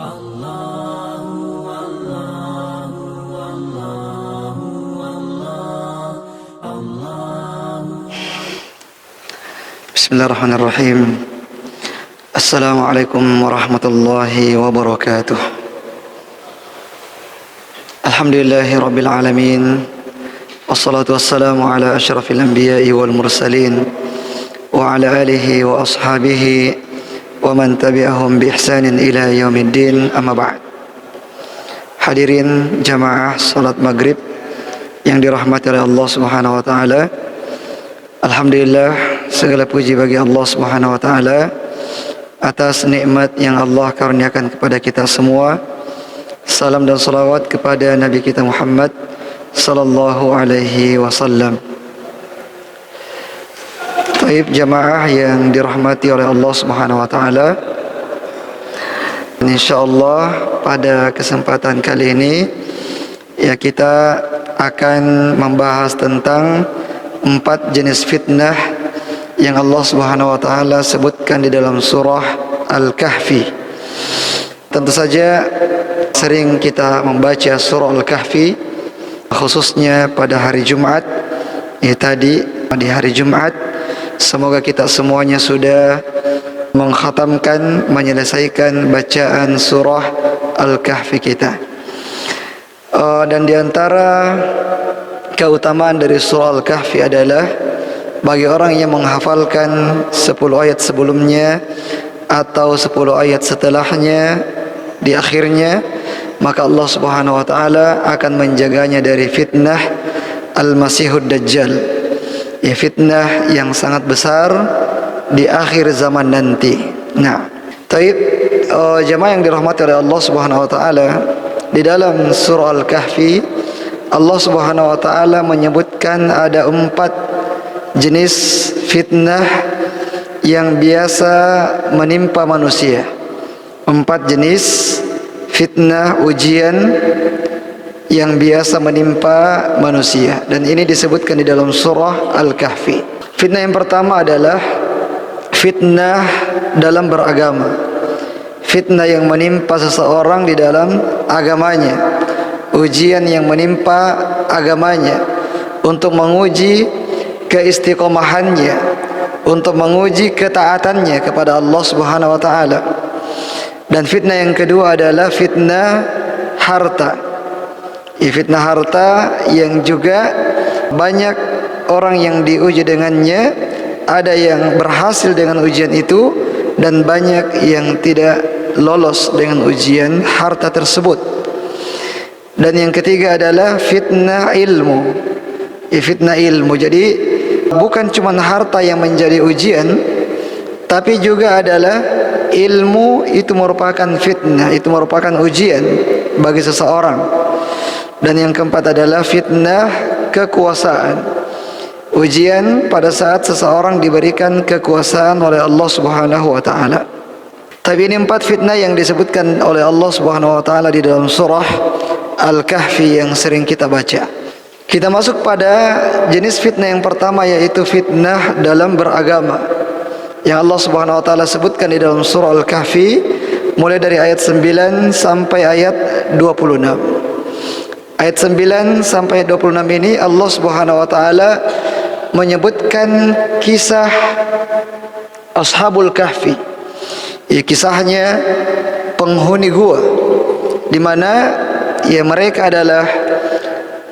Bismillahirrahmanirrahim. Assalamualaikum warahmatullahi wabarakatuh. Alhamdulillahi rabbil alamin. Wassalatu wassalamu ala asyrafil anbiya'i wal mursalin wa ala alihi wa ashabihi wa man tabi'ahum bi ihsanin ila yaumiddin, amma ba'd. Hadirin jamaah salat maghrib yang dirahmati oleh Allah Subhanahu wa taala. Alhamdulillah, segala puji bagi Allah Subhanahu wa taala atas nikmat yang Allah karuniakan kepada kita semua. Salam dan salawat kepada Nabi kita Muhammad sallallahu alaihi wasallam. Taib jamaah yang dirahmati oleh Allah Subhanahu wa taala, insyaallah pada kesempatan kali ini ya kita akan membahas tentang 4 jenis fitnah yang Allah Subhanahu wa taala sebutkan di dalam surah Al-Kahfi. Tentu saja sering kita membaca surah Al-Kahfi, khususnya pada hari Jumat. Tadi di hari Jumat, semoga kita semuanya sudah mengkhatamkan, menyelesaikan bacaan surah Al-Kahfi kita. Dan di antara keutamaan dari surah Al-Kahfi adalah bagi orang yang menghafalkan 10 ayat sebelumnya atau 10 ayat setelahnya di akhirnya, maka Allah Subhanahu wa taala akan menjaganya dari fitnah Al-Masihud Dajjal, ya, fitnah yang sangat besar di akhir zaman nanti. Nah, taib jemaah yang dirahmati oleh Allah Subhanahu wa taala, di dalam surah Al-Kahfi Allah Subhanahu wa taala menyebutkan ada 4 jenis fitnah yang biasa menimpa manusia. 4 jenis fitnah ujian yang biasa menimpa manusia, dan ini disebutkan di dalam surah Al-Kahfi. Fitnah yang pertama adalah fitnah dalam beragama. Fitnah yang menimpa seseorang di dalam agamanya, ujian yang menimpa agamanya untuk menguji keistiqomahannya, untuk menguji ketaatannya kepada Allah Subhanahu wa taala. Dan fitnah yang kedua adalah fitnah harta. Fitnah harta yang juga banyak orang yang diuji dengannya, ada yang berhasil dengan ujian itu dan banyak yang tidak lolos dengan ujian harta tersebut. Dan yang ketiga adalah fitnah ilmu. Fitnah ilmu. Jadi bukan cuma harta yang menjadi ujian, tapi juga adalah ilmu itu merupakan fitnah, itu merupakan ujian bagi seseorang. Dan yang keempat adalah fitnah kekuasaan. Ujian pada saat seseorang diberikan kekuasaan oleh Allah Subhanahu wa taala. Tapi ini 4 fitnah yang disebutkan oleh Allah Subhanahu wa taala di dalam surah Al-Kahfi yang sering kita baca. Kita masuk pada jenis fitnah yang pertama, yaitu fitnah dalam beragama, yang Allah Subhanahu wa taala sebutkan di dalam surah Al-Kahfi mulai dari ayat 9 sampai ayat 26. Ayat 9 sampai 26 ini Allah Subhanahu wa taala menyebutkan kisah Ashabul Kahfi. Kisahnya penghuni gua, di mana ya mereka adalah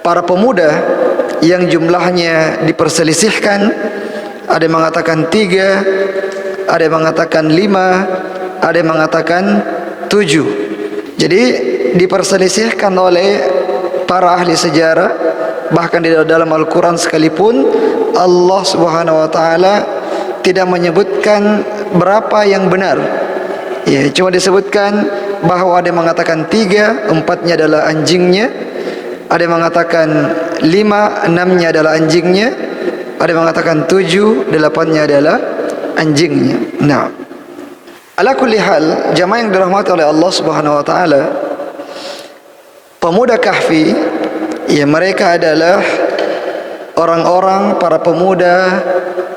para pemuda yang jumlahnya diperselisihkan. Ada yang mengatakan 3, ada yang mengatakan 5, ada yang mengatakan 7. Jadi diperselisihkan oleh para ahli sejarah. Bahkan di dalam Al-Quran sekalipun Allah Subhanahu wa taala tidak menyebutkan berapa yang benar. Ya, cuma disebutkan bahwa ada yang mengatakan 3, 4-nya adalah anjingnya. Ada yang mengatakan 5, 6-nya adalah anjingnya. Ada yang mengatakan 7, 8-nya adalah anjingnya. Nah, ala kulli hal, jamaah yang dirahmati oleh Allah Subhanahu wa taala, pemuda Kahfi, ya mereka adalah orang-orang, para pemuda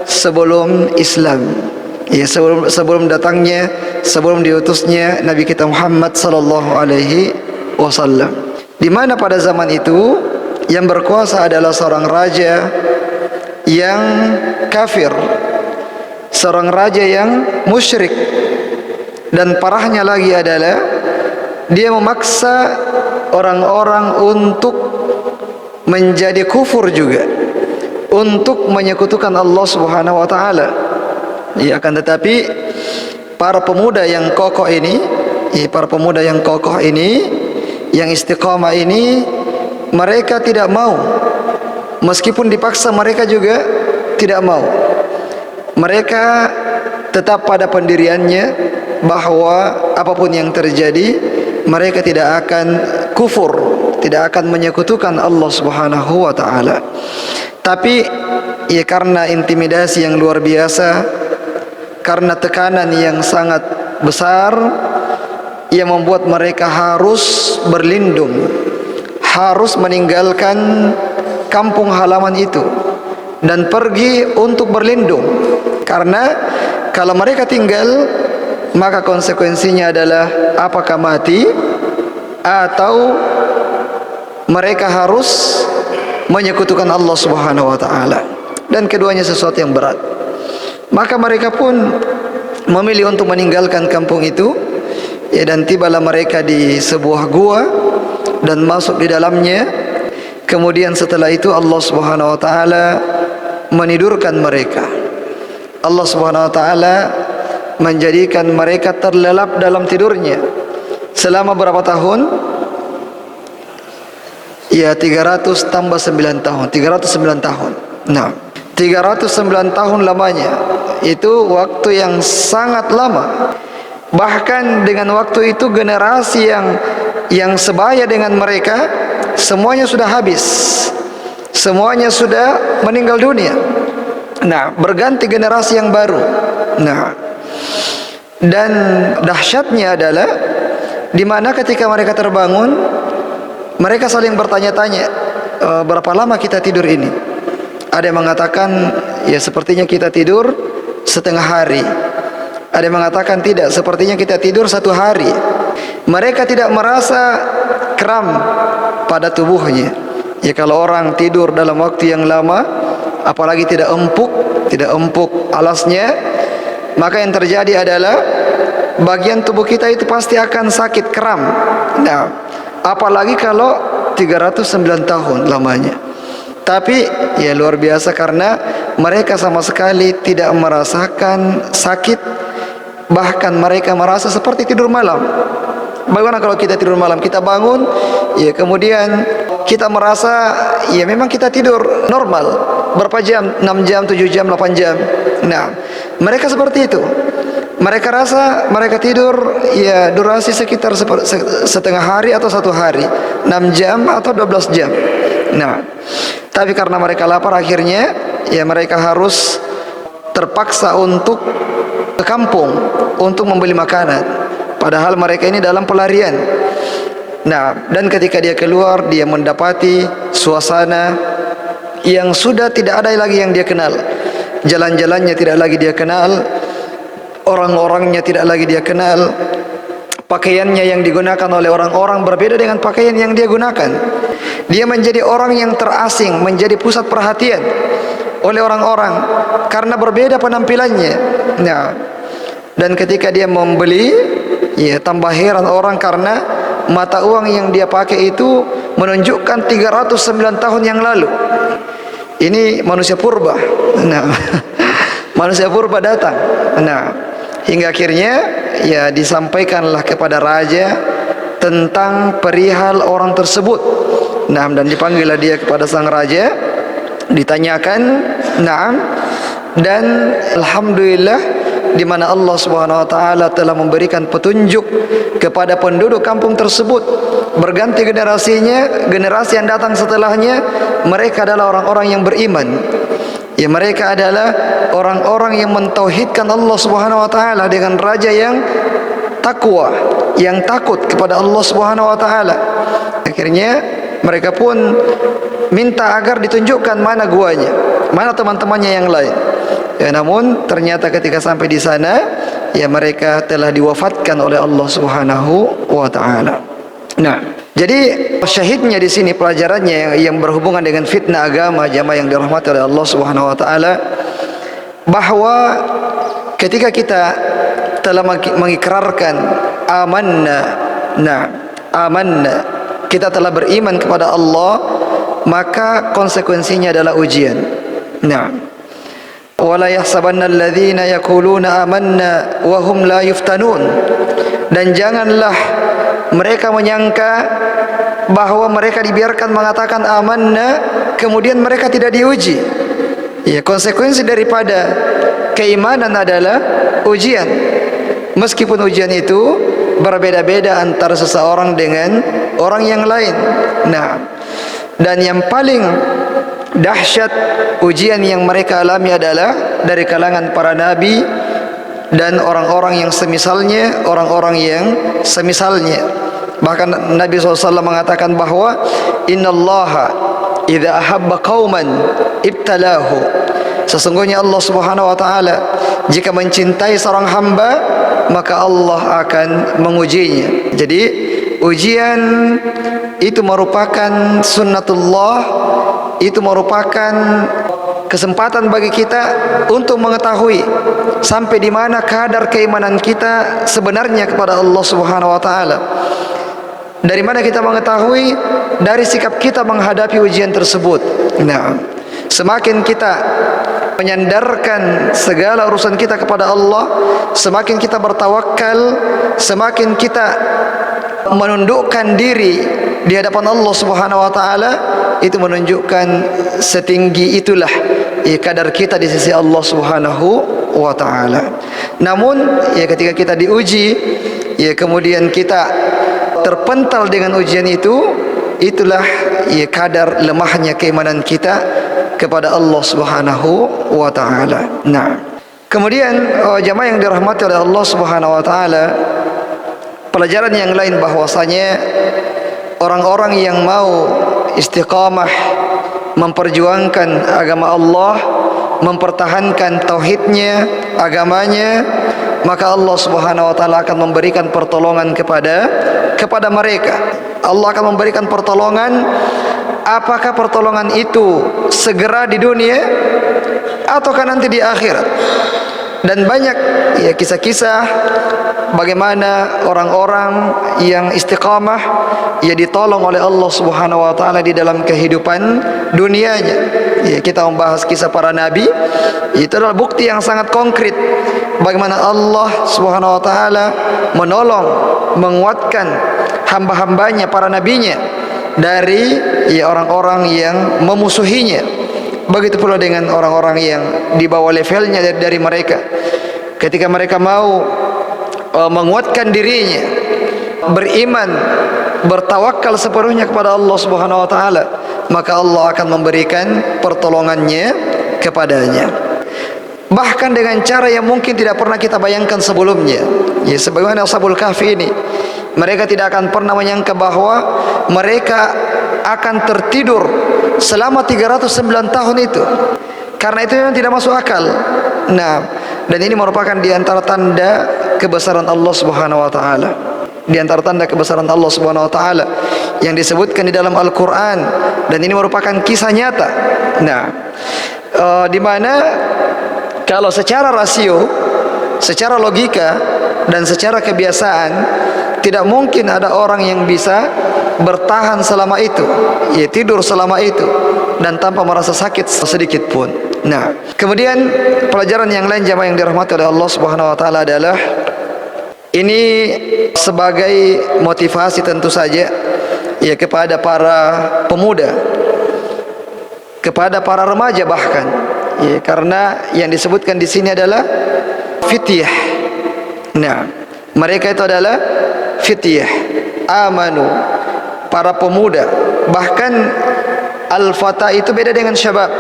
sebelum Islam. Ya, sebelum datangnya, sebelum diutusnya Nabi kita Muhammad sallallahu alaihi wasallam. Di mana pada zaman itu yang berkuasa adalah seorang raja yang kafir, seorang raja yang musyrik, dan parahnya lagi adalah dia memaksa orang-orang untuk menjadi kufur juga, untuk menyekutukan Allah Subhanahu wa taala. Ya, akan tetapi para pemuda yang kokoh ini, yang istiqamah ini, mereka tidak mau. Meskipun dipaksa, mereka juga tidak mau. Mereka tetap pada pendiriannya bahwa apapun yang terjadi, mereka tidak akan kufur, tidak akan menyekutukan Allah Subhanahu wa taala. Tapi ya, karena intimidasi yang luar biasa, karena tekanan yang sangat besar, yang membuat mereka harus berlindung, harus meninggalkan kampung halaman itu dan pergi untuk berlindung. Karena kalau mereka tinggal, maka konsekuensinya adalah apakah mati atau mereka harus menyekutukan Allah Subhanahu wa taala, dan keduanya sesuatu yang berat. Maka mereka pun memilih untuk meninggalkan kampung itu, ya, dan tibalah mereka di sebuah gua dan masuk di dalamnya. Kemudian setelah itu Allah Subhanahu wa taala menidurkan mereka. Allah Subhanahu wa taala menjadikan mereka terlelap dalam tidurnya selama berapa tahun? Ya, 300 tambah 9 tahun, 309 tahun. Nah, 309 tahun lamanya. Itu waktu yang sangat lama. Bahkan dengan waktu itu generasi yang sebaya dengan mereka semuanya sudah habis, semuanya sudah meninggal dunia. Nah, berganti generasi yang baru. Nah, dan dahsyatnya adalah di mana ketika mereka terbangun, mereka saling bertanya-tanya, berapa lama kita tidur ini? Ada yang mengatakan, ya sepertinya kita tidur setengah hari. Ada yang mengatakan tidak, sepertinya kita tidur 1 hari. Mereka tidak merasa kram pada tubuhnya. Ya, kalau orang tidur dalam waktu yang lama, apalagi tidak empuk alasnya, maka yang terjadi adalah bagian tubuh kita itu pasti akan sakit, kram. Nah, apalagi kalau 309 tahun lamanya. Tapi ya luar biasa, karena mereka sama sekali tidak merasakan sakit. Bahkan mereka merasa seperti tidur malam. Bagaimana kalau kita tidur malam, kita bangun, ya kemudian kita merasa ya memang kita tidur normal, berapa jam, 6 jam, 7 jam, 8 jam. Nah, mereka seperti itu. Mereka rasa mereka tidur ya durasi sekitar setengah hari atau 1 hari, 6 jam atau 12 jam. Nah, tapi karena mereka lapar, akhirnya ya mereka harus terpaksa untuk ke kampung untuk membeli makanan, padahal mereka ini dalam pelarian. Nah, dan ketika dia keluar, dia mendapati suasana yang sudah tidak ada lagi yang dia kenal. Jalan-jalannya tidak lagi dia kenal, orang-orangnya tidak lagi dia kenal, pakaiannya yang digunakan oleh orang-orang berbeda dengan pakaian yang dia gunakan. Dia menjadi orang yang terasing, menjadi pusat perhatian oleh orang-orang karena berbeda penampilannya. Nah, dan ketika dia membeli, ya tambah heran orang karena mata uang yang dia pakai itu menunjukkan 309 tahun yang lalu. Ini manusia purba. Nah, manusia purba datang. Nah, hingga akhirnya ya disampaikanlah kepada raja tentang perihal orang tersebut. Nah, dan dipanggillah dia kepada sang raja, ditanyakan, nah, dan alhamdulillah di mana Allah Subhanahu wa taala telah memberikan petunjuk kepada penduduk kampung tersebut. Berganti generasinya, generasi yang datang setelahnya, mereka adalah orang-orang yang beriman. Ya, mereka adalah orang-orang yang mentauhidkan Allah Subhanahu wa taala dengan raja yang takwa, yang takut kepada Allah Subhanahu wa taala. Akhirnya mereka pun minta agar ditunjukkan mana guanya, mana teman-temannya yang lain. Ya, namun ternyata ketika sampai di sana, ya mereka telah diwafatkan oleh Allah Subhanahu wa taala. Nah, jadi syahidnya di sini pelajarannya yang berhubungan dengan fitnah agama, jamaah yang dirahmati oleh Allah Subhanahu wa taala, bahwa ketika kita telah mengikrarkan amanna, amanna, kita telah beriman kepada Allah, maka konsekuensinya adalah ujian. Nah, wala yahsabanna alladhina yaquluna amanna wa hum la yuftanun, dan janganlah mereka menyangka bahwa mereka dibiarkan mengatakan amanna kemudian mereka tidak diuji. Ya, konsekuensi daripada keimanan adalah ujian. Meskipun ujian itu berbeda-beda antara seseorang dengan orang yang lain. Nah, dan yang paling dahsyat ujian yang mereka alami adalah dari kalangan para nabi dan orang-orang yang semisalnya, orang-orang yang semisalnya. Bahkan Nabi SAW mengatakan bahwa innallaha idza ahabba qauman ibtalahu, sesungguhnya Allah Subhanahu wa taala jika mencintai seorang hamba maka Allah akan mengujinya. Jadi ujian itu merupakan sunnatullah, itu merupakan kesempatan bagi kita untuk mengetahui sampai di mana kadar keimanan kita sebenarnya kepada Allah Subhanahu wa taala. Dari mana kita mengetahui? Dari sikap kita menghadapi ujian tersebut. Nah, semakin kita menyandarkan segala urusan kita kepada Allah, semakin kita bertawakal, semakin kita menundukkan diri di hadapan Allah Subhanahu wa taala, itu menunjukkan setinggi itulah kadar kita di sisi Allah Subhanahu wa taala. Namun ya ketika kita diuji, ya kemudian kita terpental dengan ujian itu, itulah ya kadar lemahnya keimanan kita kepada Allah Subhanahu wa taala. Nah, kemudian jamaah yang dirahmati oleh Allah Subhanahu wa taala, pelajaran yang lain bahwasanya orang-orang yang mau istiqamah memperjuangkan agama Allah, mempertahankan tauhidnya, agamanya, maka Allah Subhanahu wa taala akan memberikan pertolongan kepada mereka. Allah akan memberikan pertolongan. Apakah pertolongan itu segera di dunia ataukah nanti di akhirat? Dan banyak ya kisah-kisah bagaimana orang-orang yang istiqamah ya ditolong oleh Allah Subhanahu wa taala di dalam kehidupan dunianya. Ya, kita membahas kisah para nabi, itu adalah bukti yang sangat konkret bagaimana Allah Subhanahu wa taala menolong, menguatkan hamba-hambanya, para nabinya dari ya orang-orang yang memusuhinya. Begitu pula dengan orang-orang yang di bawah levelnya dari mereka. Ketika mereka mau menguatkan dirinya, beriman, bertawakal sepenuhnya kepada Allah Subhanahu wa taala, maka Allah akan memberikan pertolongannya kepadanya. Bahkan dengan cara yang mungkin tidak pernah kita bayangkan sebelumnya. Ya, sebagaimana Ashabul Kahfi ini, mereka tidak akan pernah menyangka bahwa mereka akan tertidur selama 309 tahun itu. Karena itu memang tidak masuk akal. Nah, dan ini merupakan di antara tanda kebesaran Allah Subhanahu wa taala. Di antara tanda kebesaran Allah Subhanahu wa taala yang disebutkan di dalam Al-Qur'an, dan ini merupakan kisah nyata. Nah, di mana kalau secara rasio, secara logika dan secara kebiasaan tidak mungkin ada orang yang bisa bertahan selama itu, ya tidur selama itu dan tanpa merasa sakit sedikit pun. Nah, kemudian pelajaran yang lain jamaah yang dirahmati oleh Allah Subhanahu wa taala adalah ini sebagai motivasi tentu saja ya kepada para pemuda, kepada para remaja bahkan. Ya, karena yang disebutkan di sini adalah fityah. Nah, mereka itu adalah fityah, amanu, para pemuda. Bahkan al-fata itu beda dengan syabab.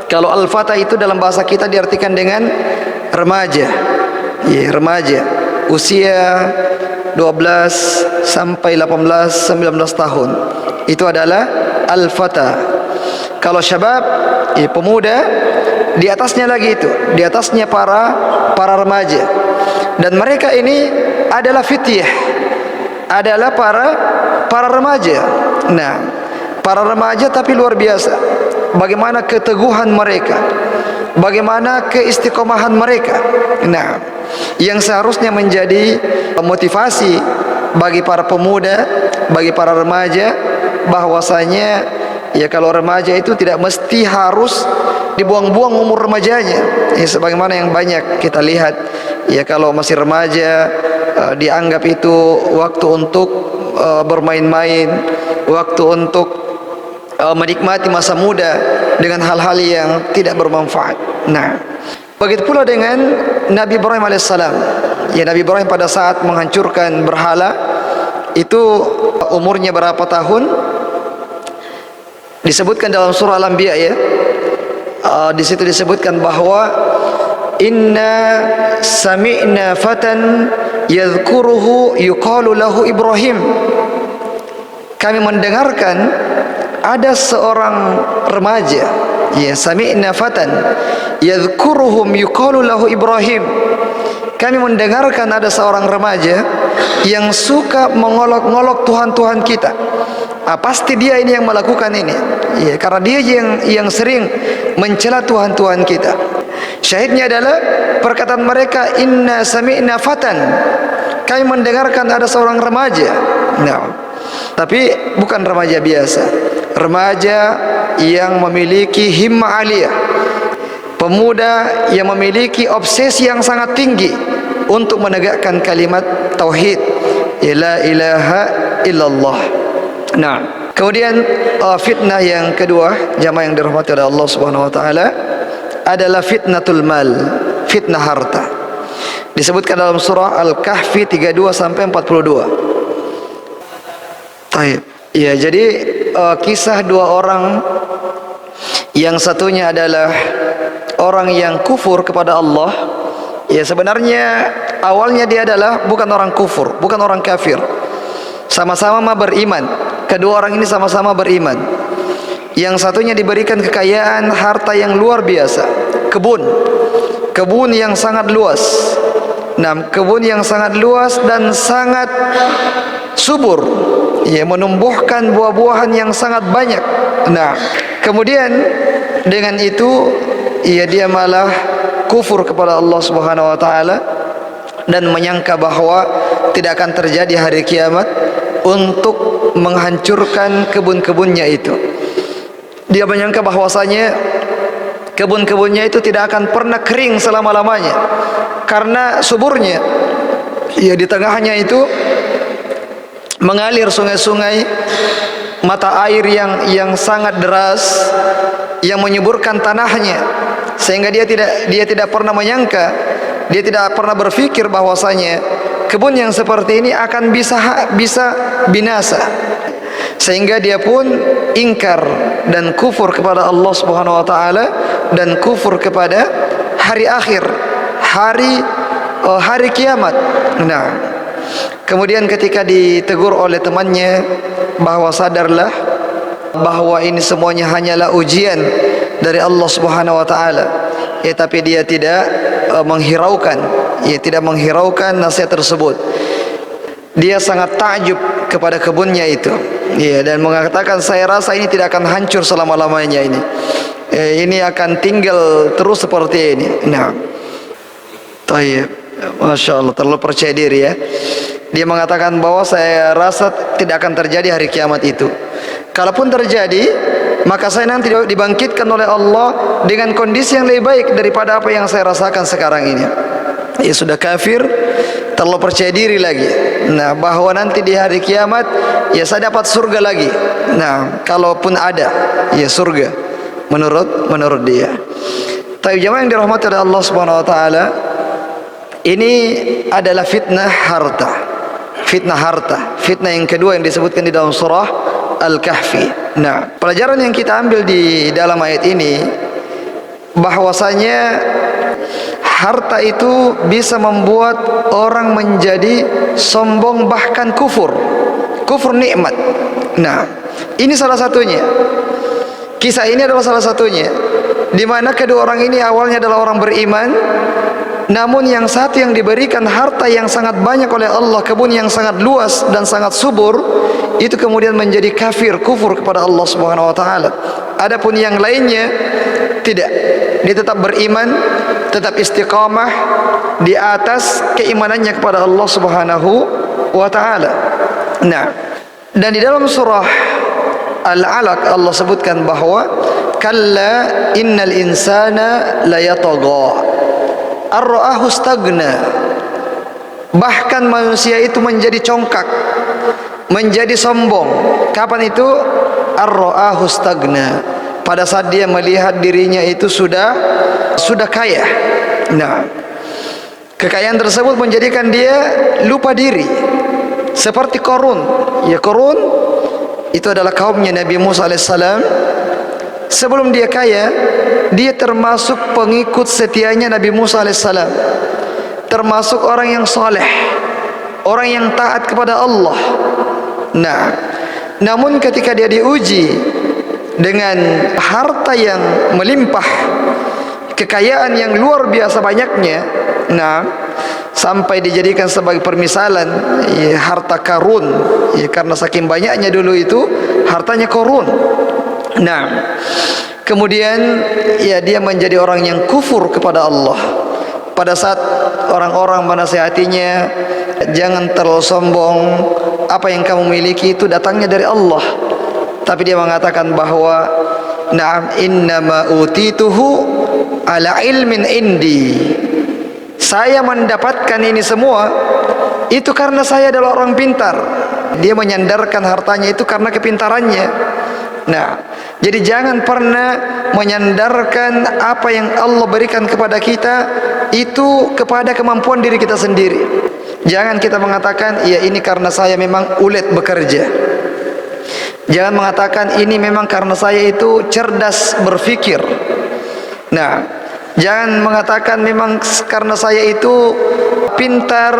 Kalau al-fata itu dalam bahasa kita diartikan dengan remaja. Ya, remaja. Usia 12 sampai 18, 19 tahun. Itu adalah al-fata. Kalau syabab, ya pemuda, di atasnya lagi itu, di atasnya para remaja. Dan mereka ini adalah fityah, adalah para remaja. Nah, para remaja tapi luar biasa. Bagaimana keteguhan mereka, bagaimana keistiqomahan mereka. Nah, yang seharusnya menjadi motivasi bagi para pemuda, bagi para remaja, bahwasanya ya kalau remaja itu tidak mesti harus dibuang-buang umur remajanya. Ya, sebagaimana yang banyak kita lihat, ya kalau masih remaja dianggap itu waktu untuk bermain-main, waktu untuk menikmati masa muda dengan hal-hal yang tidak bermanfaat. Nah, begitu pula dengan Nabi Ibrahim alaihissalam. Ya, Nabi Ibrahim pada saat menghancurkan berhala itu umurnya berapa tahun? Disebutkan dalam surah Al-Anbiya, ya. Di situ disebutkan bahwa inna sami'na fatan yadhkuruhu yuqalu lahu Ibrahim. Kami mendengarkan ada seorang remaja, ya, sami'na fatan yadhkuruhum yuqalu lahu Ibrahim. Kami mendengarkan ada seorang remaja yang suka mengolok-ngolok Tuhan-Tuhan kita. Pasti dia ini yang melakukan ini, ya, karena dia yang sering mencela Tuhan-Tuhan kita. Syahidnya adalah perkataan mereka, inna sami'na fatan, kami mendengarkan ada seorang remaja. Nah, tapi bukan remaja biasa, remaja yang memiliki himmah aliyah, pemuda yang memiliki obsesi yang sangat tinggi untuk menegakkan kalimat tauhid, la ilaha illallah. Nah, kemudian fitnah yang kedua, jamaah yang dirahmati oleh Allah Subhanahu wa taala, adalah fitnatul mal, fitnah harta. Disebutkan dalam surah Al-Kahfi 32 sampai 42. Baik. Ya, jadi kisah dua orang, yang satunya adalah orang yang kufur kepada Allah. Ya, sebenarnya awalnya dia adalah bukan orang kufur, bukan orang kafir. Sama-sama beriman. Kedua orang ini sama-sama beriman. Yang satunya diberikan kekayaan harta yang luar biasa, kebun yang sangat luas. Nah, kebun yang sangat luas dan sangat subur, ya, menumbuhkan buah-buahan yang sangat banyak. Nah, kemudian dengan itu, ya, dia malah kufur kepada Allah Subhanahu wa taala dan menyangka bahwa tidak akan terjadi hari kiamat untuk menghancurkan kebun-kebunnya itu. Dia menyangka bahwasanya kebun-kebunnya itu tidak akan pernah kering selama-lamanya karena suburnya. Ya, di tengahnya itu mengalir sungai-sungai, mata air yang sangat deras yang menyuburkan tanahnya, sehingga dia tidak pernah menyangka, dia tidak pernah berpikir bahwasanya kebun yang seperti ini akan bisa binasa, sehingga dia pun ingkar dan kufur kepada Allah Subhanahu wa taala dan kufur kepada hari akhir, hari kiamat. Nah, kemudian ketika ditegur oleh temannya bahwa sadarlah bahwa ini semuanya hanyalah ujian dari Allah Subhanahu wa taala, ya, tapi dia tidak menghiraukan, ya, tidak menghiraukan nasihat tersebut. Dia sangat takjub kepada kebunnya itu, ya, dan mengatakan, saya rasa ini tidak akan hancur selama-lamanya ini. Ini akan tinggal terus seperti ini. Nah, tayyib, masya Allah, terlalu percaya diri, ya. Dia mengatakan bahwa saya rasa tidak akan terjadi hari kiamat itu. Kalaupun terjadi, maka saya nanti dibangkitkan oleh Allah dengan kondisi yang lebih baik daripada apa yang saya rasakan sekarang ini. Ya, sudah kafir, terlalu percaya diri lagi. Nah, bahwa nanti di hari kiamat, ya, saya dapat surga lagi. Nah, kalaupun ada, ya, surga menurut dia. Tapi jemaah yang dirahmati oleh Allah Subhanahu wa taala, ini adalah fitnah harta. Fitnah yang kedua yang disebutkan di dalam surah Al-Kahfi. Nah, pelajaran yang kita ambil di dalam ayat ini, bahwasanya harta itu bisa membuat orang menjadi sombong, bahkan kufur nikmat. Nah, ini salah satunya. Kisah ini adalah salah satunya. di mana kedua orang ini awalnya adalah orang beriman, namun yang satu yang diberikan harta yang sangat banyak oleh Allah, kebun yang sangat luas dan sangat subur, itu kemudian menjadi kufur kepada Allah Subhanahu wa taala. Adapun yang lainnya tidak, dia tetap beriman, tetap istiqamah di atas keimanannya kepada Allah Subhanahu wa taala. Nah, dan di dalam surah Al-Alaq Allah sebutkan bahwa kalla innal insana layatagha ar-ra'ahu stagna. Bahkan manusia itu menjadi congkak, menjadi sombong. Kapan itu? Ar-ra'ahu stagna, pada saat dia melihat dirinya itu sudah kaya. Nah, kekayaan tersebut menjadikan dia lupa diri, seperti Qarun. Ya, Qarun itu adalah kaumnya Nabi Musa alaihissalam. Sebelum dia kaya, dia termasuk pengikut setianya Nabi Musa alaihissalam, termasuk orang yang saleh, orang yang taat kepada Allah. Nah, namun ketika dia diuji dengan harta yang melimpah, kekayaan yang luar biasa banyaknya, nah, sampai dijadikan sebagai permisalan ya, harta Qarun ya, karena saking banyaknya dulu itu hartanya Qarun. Nah, kemudian ya dia menjadi orang yang kufur kepada Allah. Pada saat orang-orang menasihatinya, jangan terlalu sombong, apa yang kamu miliki itu datangnya dari Allah. Tapi dia mengatakan bahwa na'am innama utituhu ala ilmin indi. Saya mendapatkan ini semua itu karena saya adalah orang pintar. Dia menyandarkan hartanya itu karena kepintarannya. Nah, jadi jangan pernah menyandarkan apa yang Allah berikan kepada kita itu kepada kemampuan diri kita sendiri. Jangan kita mengatakan, ya ini karena saya memang ulet bekerja. Jangan mengatakan ini memang karena saya itu cerdas berpikir. Nah, jangan mengatakan memang karena saya itu pintar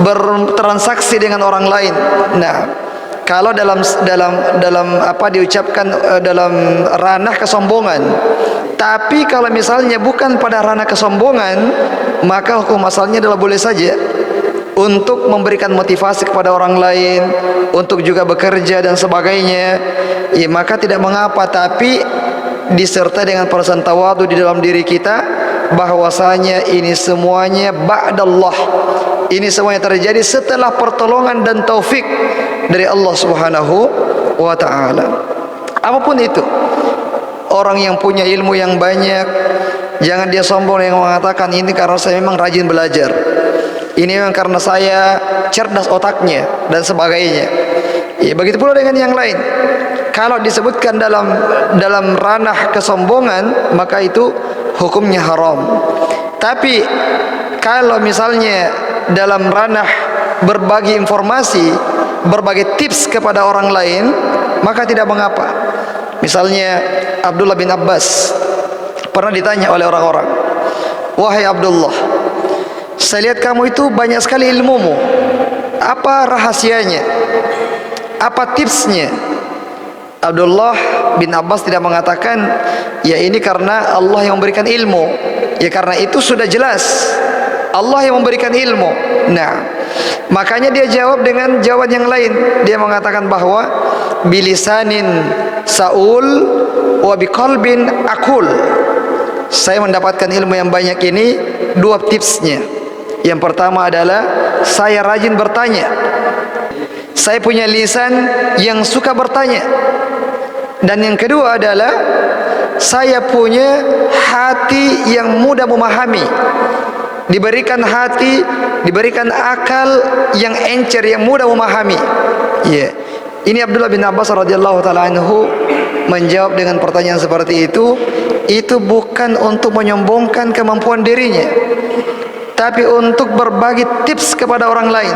bertransaksi dengan orang lain. Nah, kalau dalam apa diucapkan dalam ranah kesombongan. Tapi kalau misalnya bukan pada ranah kesombongan, maka hukum asalnya adalah boleh saja untuk memberikan motivasi kepada orang lain, untuk juga bekerja dan sebagainya. Ya, maka tidak mengapa, tapi disertai dengan perasaan tawadhu di dalam diri kita bahwasanya ini semuanya ba'dallah. Ini semuanya terjadi setelah pertolongan dan taufik dari Allah Subhanahu wa taala. Apapun itu, orang yang punya ilmu yang banyak, jangan dia sombong yang mengatakan ini karena saya memang rajin belajar, ini memang karena saya cerdas otaknya dan sebagainya. Ya, begitu pula dengan yang lain. Kalau disebutkan dalam ranah kesombongan, maka itu hukumnya haram. Tapi kalau misalnya dalam ranah berbagi informasi, berbagi tips kepada orang lain, maka tidak mengapa. Misalnya Abdullah bin Abbas pernah ditanya oleh orang-orang, wahai Abdullah, saya lihat kamu itu banyak sekali ilmumu, apa rahasianya, apa tipsnya? Abdullah bin Abbas tidak mengatakan, ya ini karena Allah yang memberikan ilmu. Ya karena itu sudah jelas Allah yang memberikan ilmu. Nah, makanya dia jawab dengan jawaban yang lain. Dia mengatakan bahwa bilisanin saul wa biqalbin akul. Saya mendapatkan ilmu yang banyak ini dua tipsnya. Yang pertama adalah saya rajin bertanya. Saya punya lisan yang suka bertanya. Dan yang kedua adalah saya punya hati yang mudah memahami. Diberikan hati, diberikan akal yang encer, yang mudah memahami. Ya, ini Abdullah bin Abbas radhiyallahu taala anhu menjawab dengan pertanyaan seperti itu. Itu bukan untuk menyombongkan kemampuan dirinya, tapi untuk berbagi tips kepada orang lain,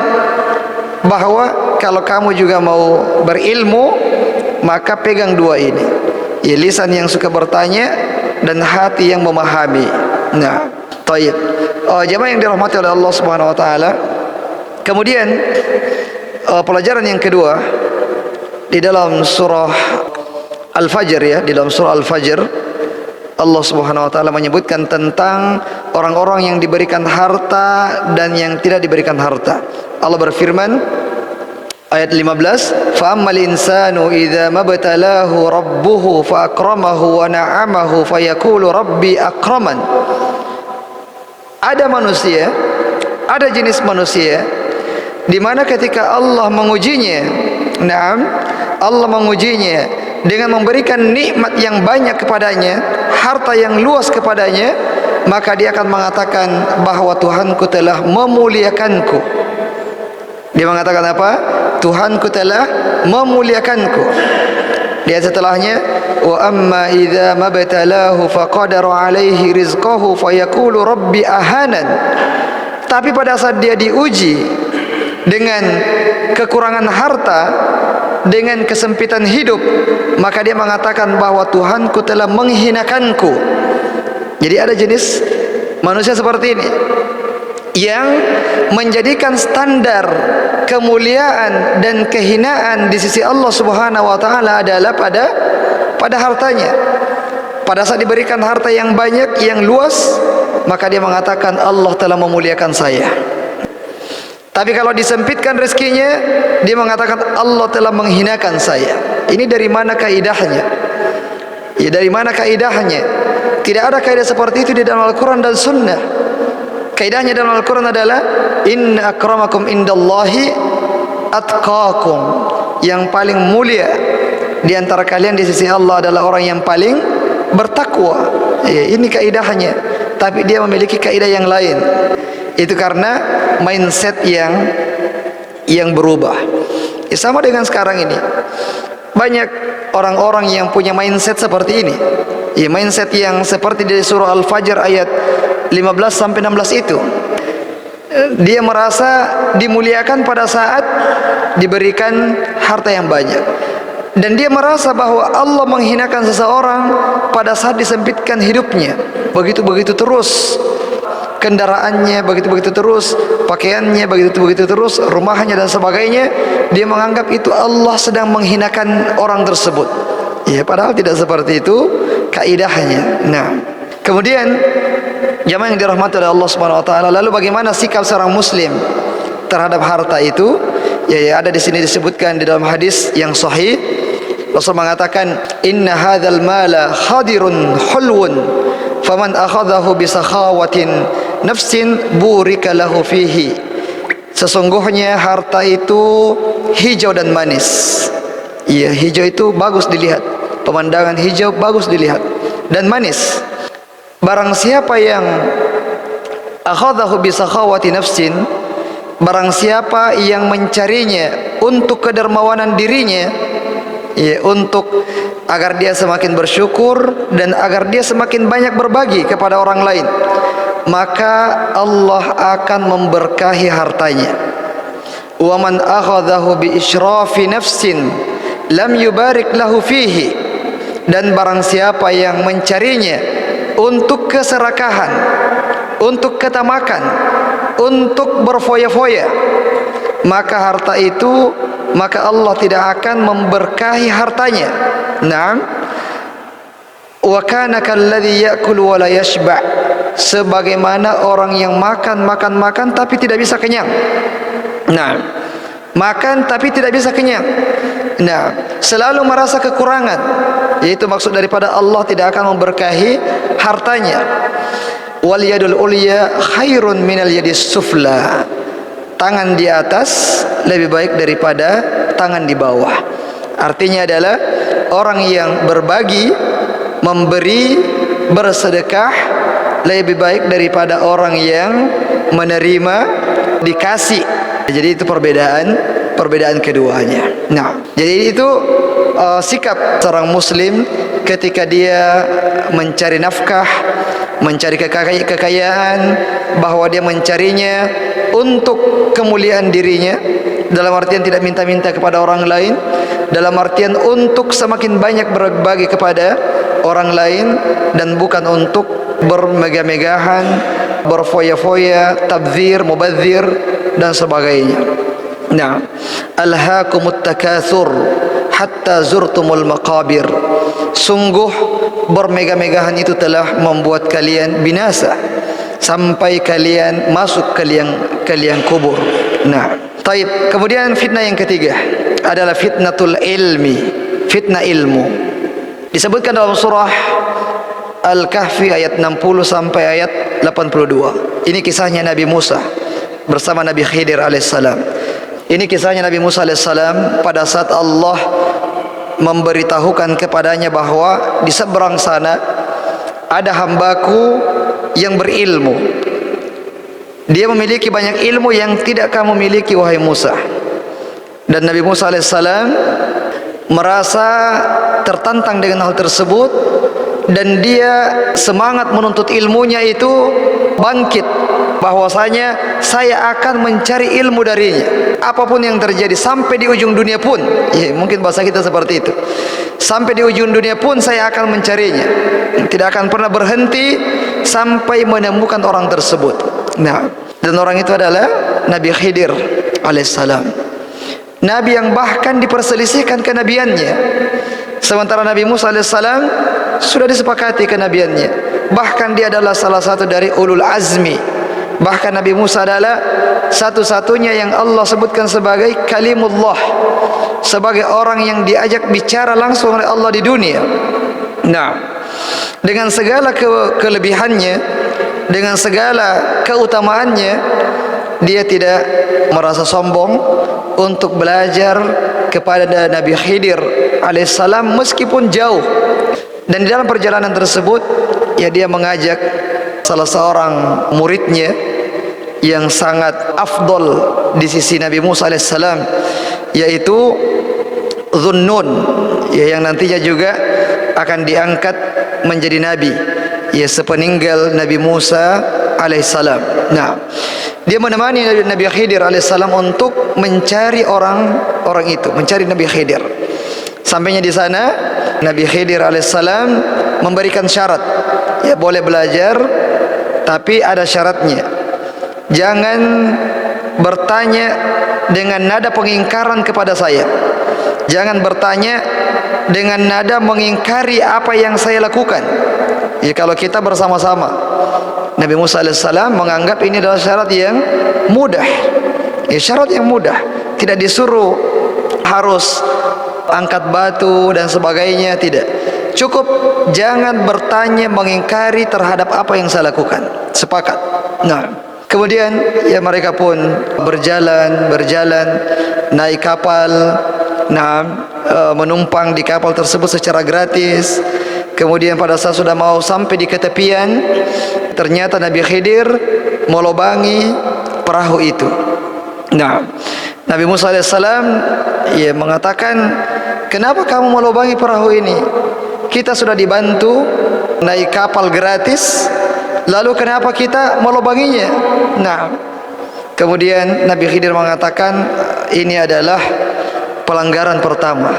bahwa kalau kamu juga mau berilmu, maka pegang dua ini, ya, lisan yang suka bertanya dan hati yang memahami. Nah, taib. Jemaah yang dirahmati oleh Allah Subhanahu wa taala. Kemudian pelajaran yang kedua di dalam surah Al-Fajr, ya, di dalam surah Al-Fajr Allah Subhanahu wa taala menyebutkan tentang orang-orang yang diberikan harta dan yang tidak diberikan harta. Allah berfirman ayat 15, "Fa ammal insanu idza mabtalahu rabbuhu fa akramahu wa na'amahu fa yaqulu rabbi akraman." Ada manusia, ada jenis manusia di mana ketika Allah mengujinya, Allah mengujinya dengan memberikan nikmat yang banyak kepadanya, harta yang luas kepadanya, maka dia akan mengatakan bahwa Tuhanku telah memuliakanku. Dia mengatakan apa? Tuhanku telah memuliakanku. Dia setelahnya, wa amma idza mabtalahu faqadara alaihi rizqahu fayaqulu rabbi ahanan. Tapi pada saat dia diuji dengan kekurangan harta, dengan kesempitan hidup, maka dia mengatakan bahwa Tuhanku telah menghinakanku. Jadi ada jenis manusia seperti ini yang menjadikan standar kemuliaan dan kehinaan di sisi Allah Subhanahu wa taala adalah pada hartanya. Pada saat diberikan harta yang banyak, yang luas, maka dia mengatakan Allah telah memuliakan saya. Tapi kalau disempitkan rezekinya, dia mengatakan Allah telah menghinakan saya. Ini dari mana kaidahnya? Ya, dari mana kaidahnya? Tidak ada kaidah seperti itu di dalam Al-Quran dan Sunnah. Kaidahnya dalam Al-Quran adalah inna akramakum indallahi atqakum. Yang paling mulia di antara kalian di sisi Allah adalah orang yang paling bertakwa. Ya, ini kaidahnya. Tapi dia memiliki kaidah yang lain. Itu karena mindset yang berubah. Ya, sama dengan sekarang ini. Banyak orang-orang yang punya mindset seperti ini. Ya, mindset yang seperti di surah Al-Fajr ayat 15 sampai 16 itu. Dia merasa dimuliakan pada saat diberikan harta yang banyak. Dan dia merasa bahwa Allah menghinakan seseorang pada saat disempitkan hidupnya. Begitu-begitu terus. Kendaraannya begitu-begitu terus, pakaiannya begitu-begitu terus, rumahnya dan sebagainya. Dia menganggap itu Allah sedang menghinakan orang tersebut. Ya, padahal tidak seperti itu kaidahnya. Nah, kemudian jamaah yang dirahmati oleh Allah Subhanahu wa taala, lalu bagaimana sikap seorang muslim terhadap harta itu? Ya, ada di sini disebutkan di dalam hadis yang sahih. Rasul mengatakan, "Inna hadzal mala khadirun hulwun, faman akhadhahu bi sakhawatin nafsin burika lahu fihi." Sesungguhnya harta itu hijau dan manis. Iya, hijau itu bagus dilihat. Pemandangan hijau bagus dilihat dan manis. Barang siapa yang akhadhahu bi sakhawati nafsin, barang siapa yang mencarinya untuk kedermawanan dirinya, ya, untuk agar dia semakin bersyukur dan agar dia semakin banyak berbagi kepada orang lain, maka Allah akan memberkahi hartanya. Wa man akhadhahu bi israfi nafsin lam yubarik lahu fihi. Dan barang siapa yang mencarinya untuk keserakahan, untuk ketamakan, untuk berfoya-foya, maka harta itu, maka Allah tidak akan memberkahi hartanya. Naam. Wa kana kalladzi ya'kulu wa la yashba'. Sebagaimana orang yang makan tapi tidak bisa kenyang. Nah, makan tapi tidak bisa kenyang. Nah, selalu merasa kekurangan. Yaitu maksud daripada Allah tidak akan memberkahi hartanya. Wal yadul ulya khairun minal yadis sufla. Tangan di atas lebih baik daripada tangan di bawah. Artinya adalah orang yang berbagi, memberi, bersedekah lebih baik daripada orang yang menerima, dikasih. Jadi itu perbedaan keduanya. Nah, jadi itu sikap seorang muslim ketika dia mencari nafkah, mencari kekayaan, bahwa dia mencarinya untuk kemuliaan dirinya, dalam artian tidak minta-minta kepada orang lain, dalam artian untuk semakin banyak berbagi kepada orang lain, dan bukan untuk bermegah-megahan, berfoya-foya, tabdzir, mubadzir dan sebagainya. Nah, alhaakumut takatsur hatta zurtumul maqabir. Sungguh bermegah-megahan itu telah membuat kalian binasa sampai kalian masuk ke liang kubur. Nah, taib. Kemudian fitnah yang ketiga adalah fitnatul ilmi, fitnah ilmu. Disebutkan dalam surah Al-Kahfi ayat 60 sampai ayat 82. Ini kisahnya Nabi Musa bersama Nabi Khidir alaihissalam. Ini kisahnya Nabi Musa alaihissalam pada saat Allah memberitahukan kepadanya bahwa di seberang sana ada hambaku yang berilmu. Dia memiliki banyak ilmu yang tidak kamu miliki, wahai Musa. Dan Nabi Musa alaihissalam merasa tertantang dengan hal tersebut, dan dia semangat menuntut ilmunya itu bangkit, bahwasanya saya akan mencari ilmu darinya apapun yang terjadi sampai di ujung dunia pun. Ya, mungkin bahasa kita seperti itu. Sampai di ujung dunia pun saya akan mencarinya, tidak akan pernah berhenti sampai menemukan orang tersebut. Nah, dan orang itu adalah Nabi Khidir alaihissalam, Nabi yang bahkan diperselisihkan kenabiannya. Sementara Nabi Musa alaihissalam sudah disepakati kenabiannya. Bahkan dia adalah salah satu dari ulul azmi. Bahkan Nabi Musa adalah satu-satunya yang Allah sebutkan sebagai kalimullah, sebagai orang yang diajak bicara langsung oleh Allah di dunia. Nah, dengan segala kelebihannya, dengan segala keutamaannya, dia tidak merasa sombong untuk belajar kepada Nabi Khidir alaihissalam meskipun jauh. Dan di dalam perjalanan tersebut, ya, dia mengajak salah seorang muridnya yang sangat afdol di sisi Nabi Musa alaihissalam, yaitu Dhunnun, ya, yang nantinya juga akan diangkat menjadi nabi, ya, sepeninggal Nabi Musa alaihissalam. Nah, dia menemani Nabi Khidir alaihissalam untuk mencari orang itu, mencari Nabi Khidir. Sampainya di sana, Nabi Khidir alaihissalam memberikan syarat, ya, boleh belajar, tapi ada syaratnya. Jangan bertanya dengan nada pengingkaran kepada saya. Jangan bertanya dengan nada mengingkari apa yang saya lakukan. Ya, kalau kita bersama-sama, Nabi Musa alaihissalam menganggap ini adalah syarat yang mudah. Ya, syarat yang mudah. Tidak disuruh harus angkat batu dan sebagainya, tidak. Cukup jangan bertanya mengingkari terhadap apa yang saya lakukan. Sepakat. Nah, kemudian ya mereka pun berjalan naik kapal. Nah, menumpang di kapal tersebut secara gratis. Kemudian pada saat sudah mau sampai di ketepian, ternyata Nabi Khidir melobangi perahu itu. Nah, Nabi Musa alaihissalam, ya, mengatakan, kenapa kamu melobangi perahu ini? Kita sudah dibantu naik kapal gratis, lalu kenapa kita melobanginya? Nah, kemudian Nabi Khidir mengatakan, ini adalah pelanggaran pertama.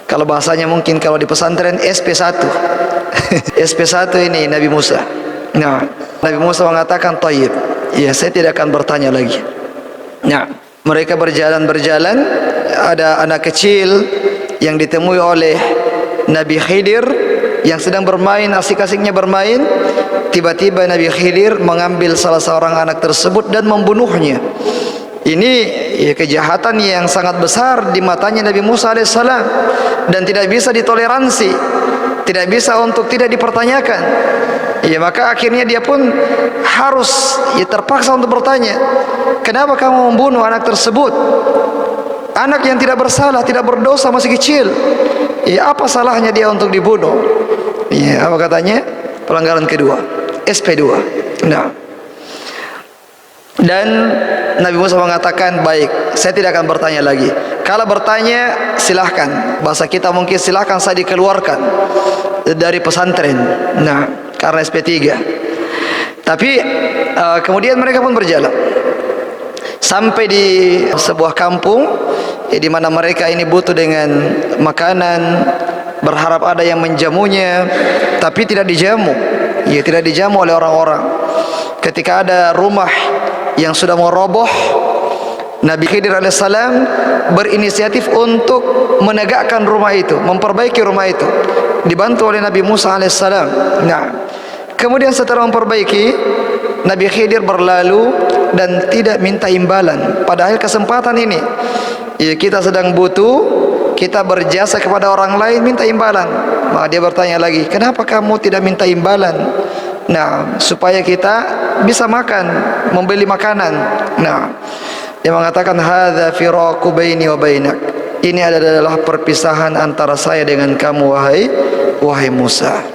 Kalau bahasanya mungkin kalau di pesantren SP1 SP1 ini Nabi Musa. Nah, Nabi Musa mengatakan, thayyib, ya, saya tidak akan bertanya lagi. Nah, mereka berjalan, ada anak kecil yang ditemui oleh Nabi Khidir yang sedang bermain, asik-asiknya bermain. Tiba-tiba Nabi Khidir mengambil salah seorang anak tersebut dan membunuhnya. Ini, ya, kejahatan yang sangat besar di matanya Nabi Musa alaihissalam dan tidak bisa ditoleransi, tidak bisa untuk tidak dipertanyakan. Ya, maka akhirnya dia pun harus, ya, terpaksa untuk bertanya, kenapa kamu membunuh anak tersebut? Anak yang tidak bersalah, tidak berdosa, masih kecil. Ya, apa salahnya dia untuk dibunuh? Ya, apa katanya? Pelanggaran kedua, SP2. Nah, dan Nabi Musa mengatakan, baik, saya tidak akan bertanya lagi. Kalau bertanya, silahkan. Bahasa kita mungkin, silahkan saya dikeluarkan dari pesantren. Nah, karena SP3. Tapi kemudian mereka pun berjalan sampai di sebuah kampung, ya, di mana mereka ini butuh dengan makanan, berharap ada yang menjamunya, tapi tidak dijamu. Ya, tidak dijamu oleh orang-orang. Ketika ada rumah yang sudah mau roboh, Nabi Khidir alaihissalam berinisiatif untuk menegakkan rumah itu, memperbaiki rumah itu, dibantu oleh Nabi Musa alaihissalam. Nah, kemudian setelah memperbaiki, Nabi Khidir berlalu dan tidak minta imbalan. Padahal kesempatan ini, ya, kita sedang butuh, kita berjasa kepada orang lain minta imbalan. Maka dia bertanya lagi, kenapa kamu tidak minta imbalan? Nah, supaya kita bisa makan, membeli makanan. Nah, dia mengatakan, hadza firaqu baini wa bainak. Ini adalah perpisahan antara saya dengan kamu, wahai Musa.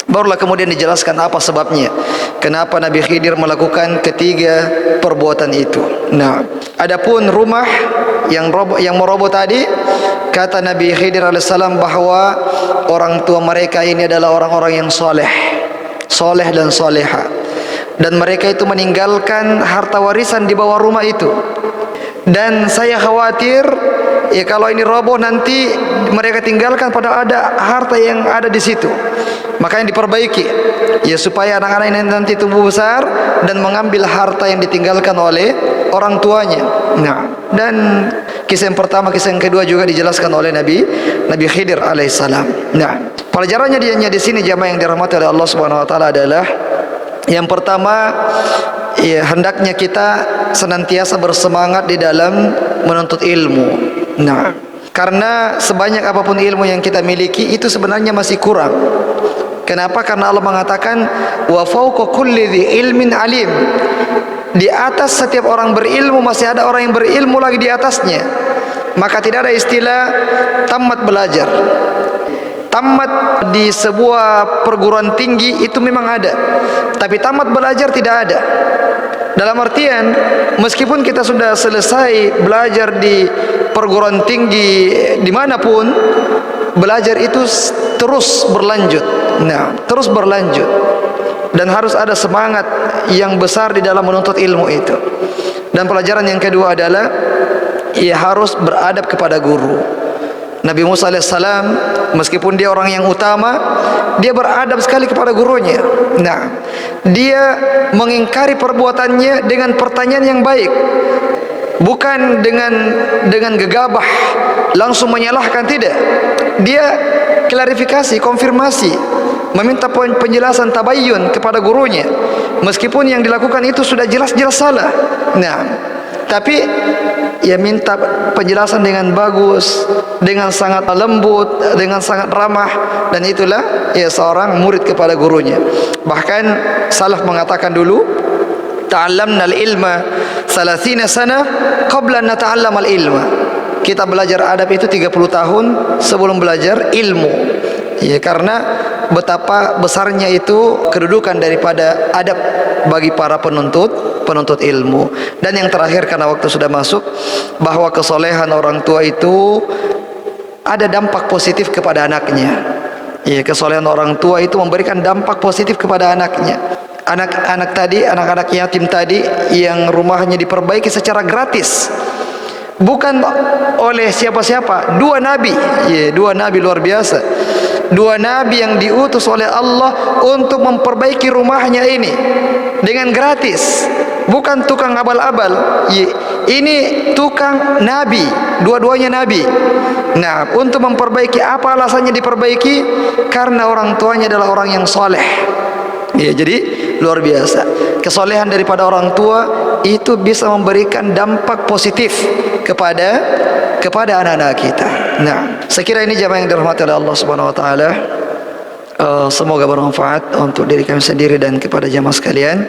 Barulah kemudian dijelaskan apa sebabnya, kenapa Nabi Khidir melakukan ketiga perbuatan itu. Nah, adapun rumah yang meroboh tadi, kata Nabi Khidir alaihissalam bahwa orang tua mereka ini adalah orang-orang yang soleh dan soleha, dan mereka itu meninggalkan harta warisan di bawah rumah itu. Dan saya khawatir, ya, kalau ini roboh nanti mereka tinggalkan pada ada harta yang ada di situ. Makanya diperbaiki, ya, supaya anak-anak ini nanti tumbuh besar dan mengambil harta yang ditinggalkan oleh orang tuanya. Nah, dan kisah yang pertama, kisah yang kedua juga dijelaskan oleh Nabi Khidir alaihissalam. Nah, pelajarannya di sini jamaah yang dirahmati oleh Allah Subhanahu wa taala adalah, yang pertama, ya, hendaknya kita senantiasa bersemangat di dalam menuntut ilmu. Nah, karena sebanyak apapun ilmu yang kita miliki itu sebenarnya masih kurang. Kenapa? Karena Allah mengatakan, wa fawqa kulli dhi ilmin alim. Di atas setiap orang berilmu masih ada orang yang berilmu lagi di atasnya. Maka tidak ada istilah tamat belajar. Tamat di sebuah perguruan tinggi itu memang ada, tapi tamat belajar tidak ada. Dalam artian, meskipun kita sudah selesai belajar di perguruan tinggi dimanapun, belajar itu terus berlanjut. Nah, terus berlanjut, dan harus ada semangat yang besar di dalam menuntut ilmu itu. Dan pelajaran yang kedua adalah, ia harus beradab kepada guru. Nabi Musa alaihissalam, meskipun dia orang yang utama, dia beradab sekali kepada gurunya. Nah, dia mengingkari perbuatannya dengan pertanyaan yang baik, bukan dengan gegabah langsung menyalahkan, tidak. Dia klarifikasi, konfirmasi, meminta penjelasan, tabayyun kepada gurunya, meskipun yang dilakukan itu sudah jelas-jelas salah. Nah, tapi ia minta penjelasan dengan bagus, dengan sangat lembut, dengan sangat ramah, dan itulah ya seorang murid kepada gurunya. Bahkan salaf mengatakan dulu, ta'allamna al-ilma 30 sana qabla an nata'allam al-ilma. Kita belajar adab itu 30 tahun sebelum belajar ilmu. Ya, karena betapa besarnya itu kedudukan daripada adab bagi para penuntut ilmu. Dan yang terakhir, karena waktu sudah masuk, bahwa kesolehan orang tua itu ada dampak positif kepada anaknya. Ya, kesolehan orang tua itu memberikan dampak positif kepada anaknya. Anak-anak yatim tadi yang rumahnya diperbaiki secara gratis, bukan oleh siapa-siapa. Dua nabi luar biasa. Dua nabi yang diutus oleh Allah untuk memperbaiki rumahnya ini dengan gratis. Bukan tukang abal-abal. Ini tukang nabi, dua-duanya nabi. Nah, untuk memperbaiki, apa alasannya diperbaiki? Karena orang tuanya adalah orang yang soleh. Ya, jadi luar biasa. Kesolehan daripada orang tua itu bisa memberikan dampak positif kepada anak-anak kita. Nah, sekira ini jamaah yang dirahmati oleh Allah Subhanahu wa taala. Semoga bermanfaat untuk diri kami sendiri dan kepada jamaah sekalian.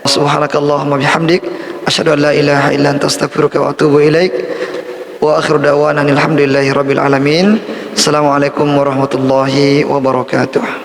Subhanakallahumma bihamdik, asyhadu an la ilaha illa anta astaghfiruka wa atubu ilaik. Wa akhiru da'wana alhamdulillahi rabbil alamin. Assalamualaikum warahmatullahi wabarakatuh.